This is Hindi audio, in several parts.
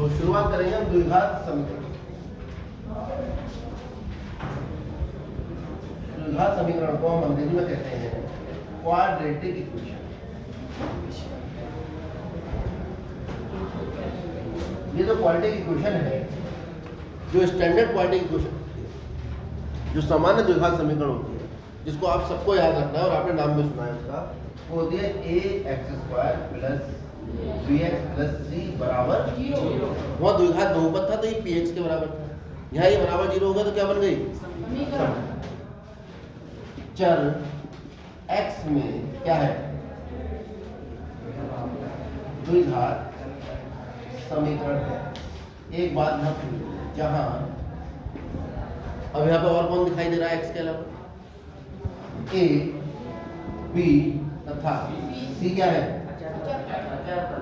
तो शुरुआत करेंगे हम द्विघात समीकरण। द्विघात समीकरण को हम अंग्रेजी में कहते हैं क्वाड्रेटिक इक्वेशन। ये जो क्वाड्रेटिक इक्वेशन है, जो स्टैंडर्ड क्वाड्रेटिक इक्वेशन, जो सामान्य द्विघात समीकरण होती है, जिसको आप सबको याद रखना है और आपने नाम भी सुना है उसका, वो होती है ax² plus bx plus c बराबर 0। वहाँ द्विघात बहुपद था तो ये px के बराबर था, यहाँ ये बराबर 0 होगा तो क्या बन गई समीकरण। चर x में क्या है, द्विघात समीकरण है। एक बात ध्यान रखिए, जहां अब यहाँ पे और कौन दिखाई दे रहा है x के अलावा, a b तथा c क्या है,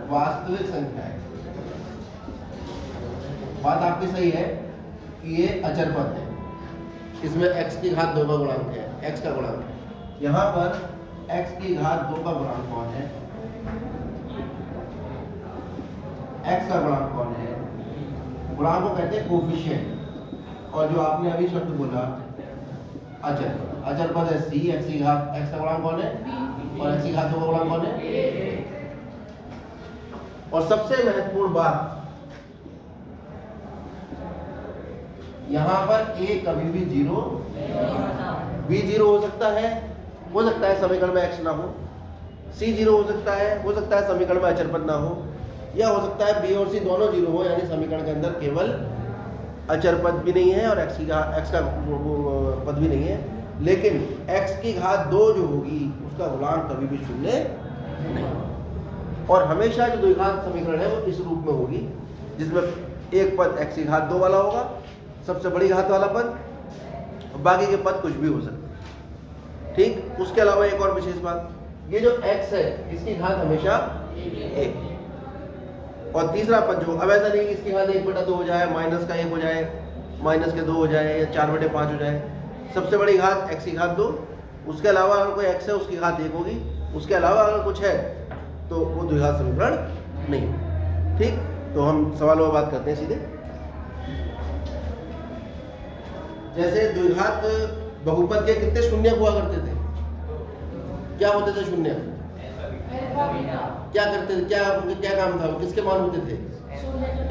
वास्तविक संख्या है। बात आपकी सही है कि ये अचर पद है, इसमें x की घात 2 का गुणांक है, x का गुणांक है। यहाँ पर x की घात 2 का गुणांक कौन है, x का गुणांक कौन है, गुणांक को कहते हैं कोफिशिएंट। और जो आपने अभी शब्द बोला अचर पद, अचर पद है c, x की घात, x का गुणांक कौन है और x की घात 2 का गुणांक कौन है। और सबसे महत्वपूर्ण बात, यहां पर a कभी भी 0 b 0 हो सकता है समीकरण में x ना हो, c 0 हो सकता है समीकरण में अचर पद ना हो, या हो सकता है b और c दोनों 0 हो, यानी समीकरण के अंदर केवल अचर पद भी नहीं है और x का पद भी नहीं है, लेकिन x की घात 2 जो होगी उसका गुणांक कभी भी 0 नहीं। और हमेशा जो द्विघात समीकरण है वो इस रूप में होगी, जिसमें एक पद x की घात 2 वाला होगा, सबसे बड़ी घात वाला पद, बाकी के पद कुछ भी हो सकते। ठीक, उसके अलावा एक और विशेष बात, ये जो x है इसकी घात हमेशा 1, और तीसरा पद जो, अब ऐसा नहीं कि इसकी घात 1/2 हो जाए, माइनस का 1 हो जाए, माइनस के 2 हो जाए, या 4/5 हो जाए। सबसे बड़ी घात x की घात 2, उसके अलावा अगर कोई x है उसकी घात 1 होगी, उसके अलावा अगर कुछ है तो वो द्विघात समीकरण नहीं। ठीक, तो हम सवालों में बात करते हैं सीधे। जैसे द्विघात बहुपद के कितने शून्य हुआ करते थे, क्या होते थे शून्य, क्या करते थे, क्या काम था, किसके मान होते थे,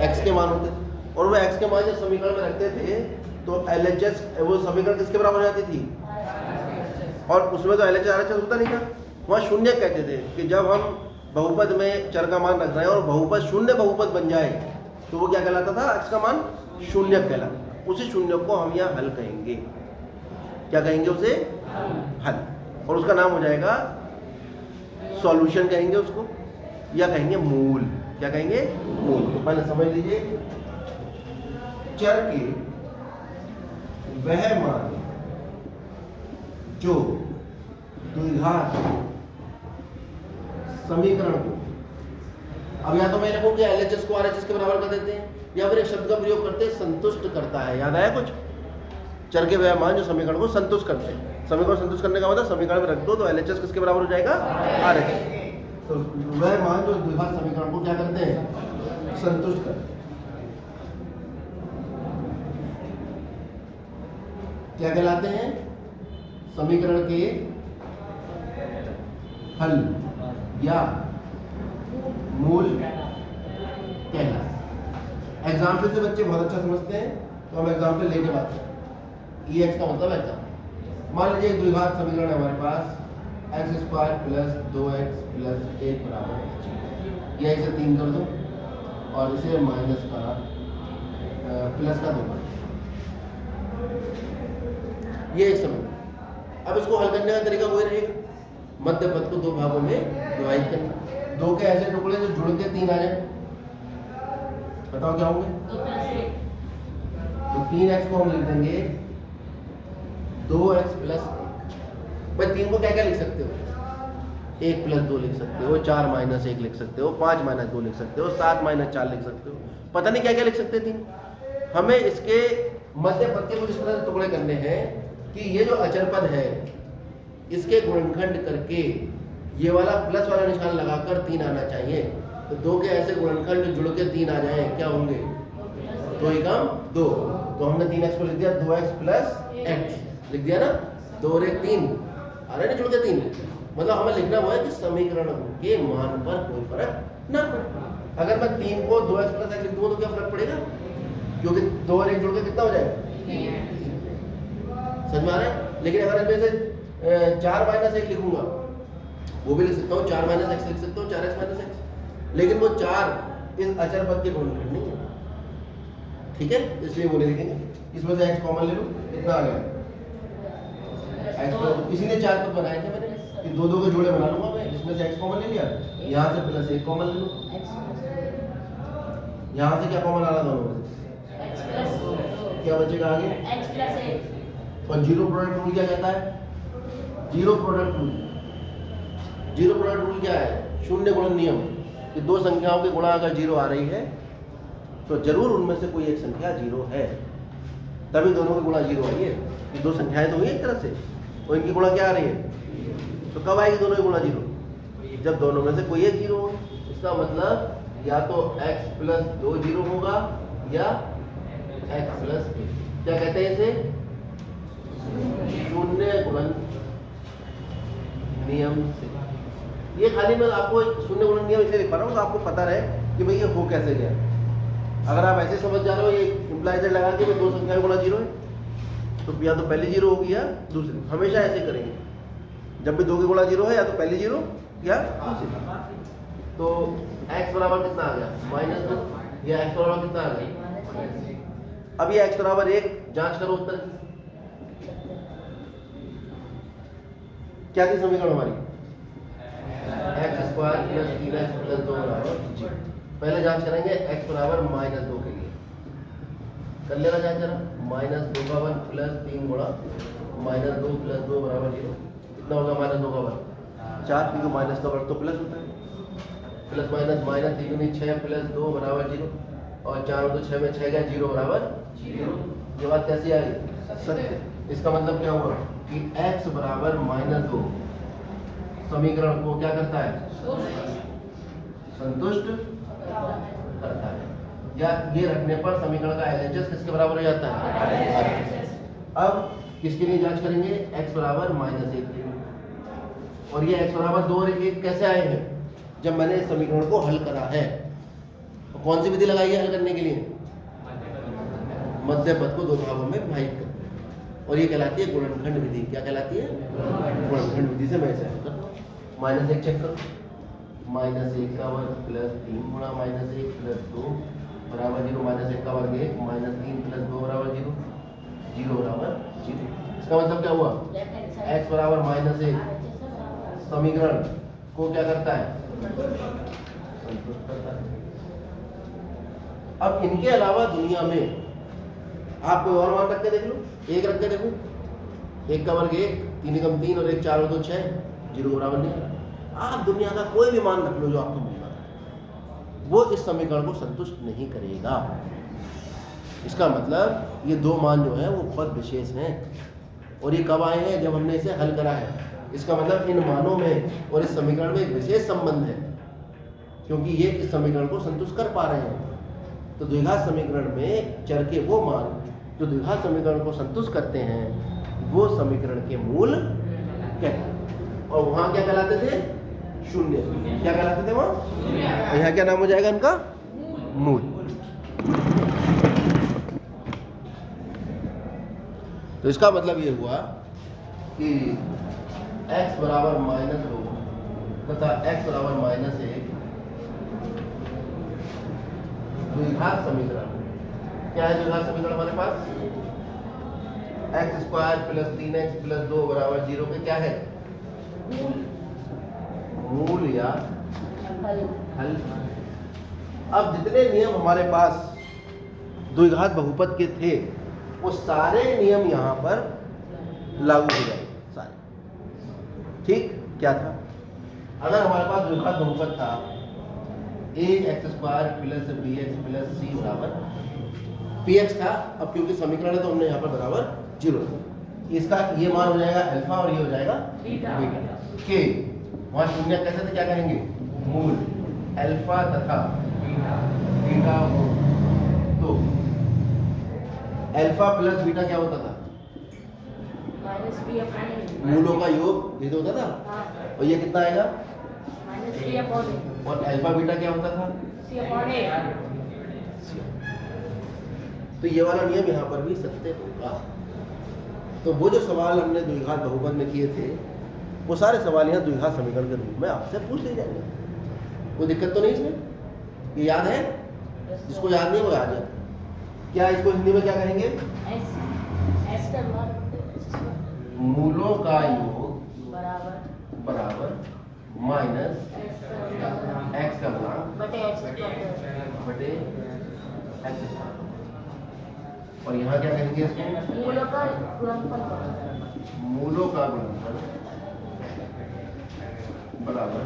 x के मान होते थे। और वो x के मान जब समीकरण में रखते थे तो LHS वो समीकरण किसके बराबर हो जाती थी, और उसमें तो LHS RHS होता नहीं था, वहाँ शून्य कहते थे कि जब हम बहुपद में चर का मान रख रहे हैं और बहुपद शून्य बहुपद बन जाए तो वो क्या कहलाता था, x का मान शून्य कहलाता। उसी शून्य को हम यहाँ हल कहेंगे, क्या कहेंगे उसे, हल, और उसका नाम हो जाएगा सॉल्यूशन कहेंगे उसको, या कहेंगे मूल। क्या कहेंगे, मूल। तो पहले समझ लीजिए, चर के वह मान जो द्विघात समीकरण को, अब या तो मैं लिखूं कि LHS को RHS के बराबर कर देते हैं, या फिर एक शब्द का प्रयोग करते हैं संतुष्ट करता है। याद आया कुछ, चर के वह मान जो समीकरण को संतुष्ट करते हैं। समीकरण संतुष्ट करने का मतलब समीकरण में रख दो तो LHS किसके बराबर हो जाएगा, RHS। तो वह मान जो द्विघात समीकरण को क्या करते हैं, संतुष्ट करते हैं। क्या कहलाते हैं, समीकरण के हल या मूल कहलाते। एग्जाम्पल से बच्चे बहुत अच्छा समझते हैं, तो हम एग्जाम्पल लेके बात करें। EX का मतलब एग्जाम्पल, मान लीजिए द्विघात समीकरण है हमारे पास, x² प्लस 2x प्लस 1 बराबर, ये इसे 3 कर दो और इसे माइनस का प्लस का 2 कर दो, ये एक समीकरण। अब इसको हल करने का तरीका वही रहेगा, मध्य पद को 2 भागों में डिवाइड करना, 2 के ऐसे टुकड़े जो जुड़ के 3 आ जाए। बताओ क्या होंगे, तो 3x को हम लिख देंगे 2x प्लस 1। भाई 3 को क्या क्या लिख सकते हो, 1 प्लस 2 लिख सकते हो, 4 माइनस 1 लिख सकते हो, 5 माइनस 2 लिख सकते हो, 7 माइनस 4 लिख सकते हो, पता नहीं क्या क्या लिख सकते हैं 3। हमें इसके मध्य पद के कुछ इस तरह से टुकड़े करने हैं कि ये जो अचर पद है इसके गुणनखंड करके ये वाला प्लस वाला निशान लगाकर 3 आना चाहिए। तो 2 के ऐसे गुणनखंड जुड़ के 3 आ जाए, क्या होंगे? 2 एकम 2। तो हमने 3x को लिख दिया 2x प्लस x, लिख दिया ना। 2 और 1 3 आ रहा है ना, जुड़ के 3। मतलब हमें लिखना वो है कि समीकरण के मान पर कोई फर्क ना पड़े। अगर मैं 3 को 2x प्लस x लिख दूँ तो क्या फर्क पड़ेगा? क्योंकि 2 और 1 जुड़ के कितना हो जाएगा? समझ में आ रहा है? लेकिन अगर इसमें से 4 माइनस 1 लिखूंगा, वो भी लिख सकता हूँ, 4 माइनस x लिख सकता हूँ, 4x माइनस x, लेकिन वो 4 इस अचर पद के गुणनखंड नहीं है, ठीक है? इसलिए वो नहीं लिखेंगे। इसमें से x कॉमन ले लो, कितना आ गया? x, इसी ने 4 पद बनाए थे मैंने, कि 2 के जोड़े बना लूंगा मैं। इसमें से x कॉमन ले लिया, यहाँ से प्लस 1 कॉमन ले लो, यहाँ से क्या कॉमन आ रहा दोनों में? क्या बचेगा आगे? x plus 1। और जीरो प्रोडक्ट रूल क्या कहता है? Zero product rule, zero product rule क्या है? शून्य गुणन नियम, कि 2 संख्याओं की गुणा अगर 0 आ रही है तो जरूर उनमें से कोई एक संख्या 0 है, तभी दोनों की गुणा 0 आई है। ये 2 संख्याएं तो हुई एक तरह से, और इनकी गुणा क्या आ रही है? तो कब आएगी दोनों की गुणा 0? जब दोनों में से कोई एक 0 हो। इसका मतलब या तो x प्लस 2 0 होगा या x प्लस 1। क्या कहते हैं इसे? शून्य गुणन नियम से। ये खाली मैं आपको शून्य गुणन नियम इसलिए लिखा रहा हूँ तो आपको पता रहे कि भाई ये हो कैसे गया। अगर आप ऐसे समझ जा रहे हो ये इम्प्लाइज लगा के 2 संख्या गुणा 0 है, तो या तो पहली 0 होगी या दूसरी। हमेशा ऐसे करेंगे, जब भी 2 की गुणा 0 है या तो पहली 0 या दूसरी। तो x बराबर कितना आ गया? -2। या x बराबर कितना आ गया? अब ये x बराबर 1 जांच करो उत्तर की। क्या थी समीकरण हमारी? x square plus 3x plus 2 बराबर 0। पहले जांच करेंगे x बराबर -2 के लिए। कर लेना जांच जरा। -2 का वर्ग प्लस 3 गुणा -2 प्लस 2 बराबर 0। कितना होगा -2 का वर्ग? 4, क्योंकि माइनस का वर्ग तो प्लस होता है। प्लस माइनस माइनस 3 6 प्लस 2 बराबर 0, और 4 और 2 6 में 6 गया, 0 बराबर 0। ये बात कैसी आई? सत्य। इसका मतलब क्या हुआ कि x बराबर -2 समीकरण को क्या करता है? संतुष्ट करता है। या ये रखने पर समीकरण का LHS किसके बराबर हो जाता है? अब किसके लिए जांच करेंगे? x बराबर -1। और ये x बराबर 2 और 1 कैसे आए हैं? जब मैंने इस समीकरण को हल करा है। तो कौन सी विधि लगाई है हल करने के लिए? मध्य पद को 2 भागों में विभाजित करना, और ये कहलाती है गुणनखंड विधि। क्या कहलाती है? गुणनखंड विधि से मैं ऐसे हल करता हूँ। -1 चेक करो। -1 का वर्ग प्लस 3 गुणा -1 प्लस 2 बराबर 0। -1 का वर्ग 1, -3 प्लस 2 बराबर 0, 0 बराबर 0। इसका मतलब क्या हुआ? x बराबर -1 समीकरण को क्या करता है? संतुष्ट करता है। अब इनके अलावा दुनिया में आप कोई और मान रख के देख लो। 1 रख के देखो। 1 का वर्ग 1, 3 एकम 3 और 1 4 और 2 6, 0 बराबर नहीं। आप दुनिया का कोई भी मान रख लो जो आपको मिल रहा है, वो इस समीकरण को संतुष्ट नहीं करेगा। इसका मतलब ये 2 मान जो है वो बहुत विशेष हैं, और ये कब आए हैं? जब हमने इसे हल करा है। इसका मतलब इन मानों में और इस समीकरण में एक विशेष संबंध है, क्योंकि ये इस समीकरण को संतुष्ट कर पा रहे हैं। तो द्विघात समीकरण में चर के वो मान जो द्विघात समीकरण को संतुष्ट करते हैं वो समीकरण के मूल कहते हैं। और वहां क्या कहलाते थे? शून्य। क्या कहलाते थे वहां? और यहाँ क्या नाम हो जाएगा इनका? मूल। तो इसका मतलब ये हुआ कि x बराबर -2 तथा x बराबर -1 द्विघात समीकरण। क्या है द्विघात समीकरण हमारे पास? x square plus 3x plus 2 बराबर 0 के क्या है? मूल या हल। अब जितने नियम हमारे पास द्विघात बहुपद के थे वो सारे नियम यहाँ पर लागू हो जाए सारे। ठीक? क्या था? अगर हमारे पास द्विघात बहुपद था ax square plus bx plus c बराबर px था। अब क्योंकि समीकरण है तो हमने यहाँ पर बराबर 0, इसका ये मान हो जाएगा अल्फा और ये हो जाएगा बीटा। के वहां शून्य कैसे थे, क्या कहेंगे, मूल अल्फा तथा बीटा हो तो अल्फा प्लस बीटा क्या होता था, मूलों का योग, ये तो होता था। और ये कितना आएगा, और अल्फा बीटा क्या होता था, तो ये वाला नियम यहाँ पर भी सत्य होगा। तो वो जो सवाल हमने द्विघात बहुपद में किए थे वो सारे सवाल यहाँ द्विघात समीकरण के रूप में आपसे पूछ लिए जाएंगे। कोई दिक्कत तो नहीं इसमें, ये याद है, जिसको याद नहीं वो याद है। क्या इसको हिंदी में क्या कहेंगे, मूलों का योग बराबर माइनस एक्स का गुणांक बटे एक्स। और यहाँ क्या कहेंगे इसको, मूलों का गुणनफल बराबर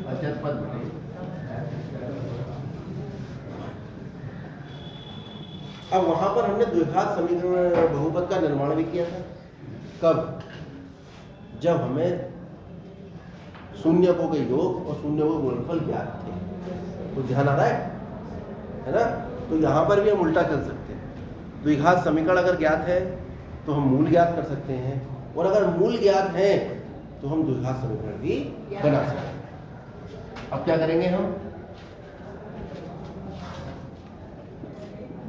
अचर पद बटे। अब वहां पर हमने द्विघात समीकरण बहुपद का निर्माण भी किया था। कब, जब हमें शून्यकों के योग और शून्यकों के गुणनफल ज्ञात थे। तो ध्यान आ रहा है ना। तो यहाँ पर भी हम उल्टा चल सकते हैं। द्विघात समीकरण अगर ज्ञात है तो हम मूल ज्ञात कर सकते हैं, और अगर मूल ज्ञात है तो हम द्विघात समीकरण भी बना सकते हैं। अब क्या करेंगे हम,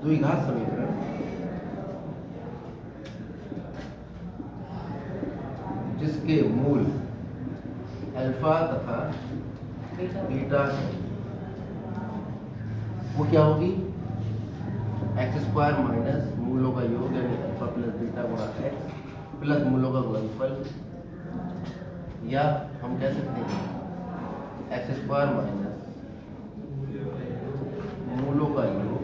द्विघात समीकरण जिसके मूल अल्फा तथा बीटा वो क्या होगी, एक्स स्क्वायर माइनस मूलों का योग यानी अल्फा प्लस बीटा गुणा एक्स प्लस मूलों का गुणनफल, या हम कह सकते हैं एक्स स्क्वायर माइनस मूलों का योग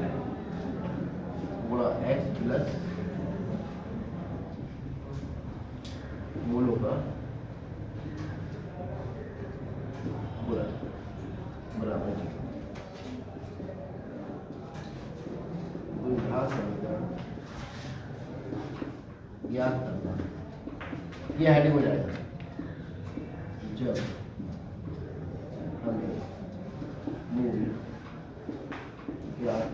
गुणा एक्स प्लस मूलों का बराबर द्विघात समीकरण याद करना। यह हेडिंग हो जाएगा जब हमें मूल याद,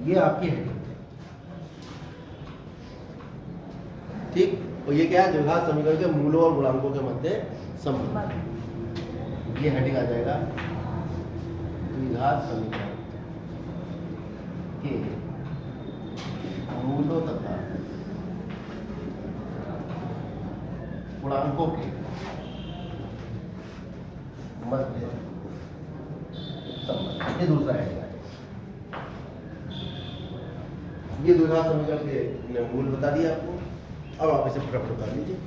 ये आपकी हेडिंग ठीक। और ये क्या है, द्विघात समीकरण के मूलों और गुणांकों के मध्य संबंध, ये हेडिंग आ जाएगा द्विघात समीकरण के मूलों तथा गुणांकों के मध्य संबंध, ये दूसरा हेडिंग है। ये द्विघात समीकरण के मूल बता दिया आपको। अब आप इसे फटाफट बता लीजिए।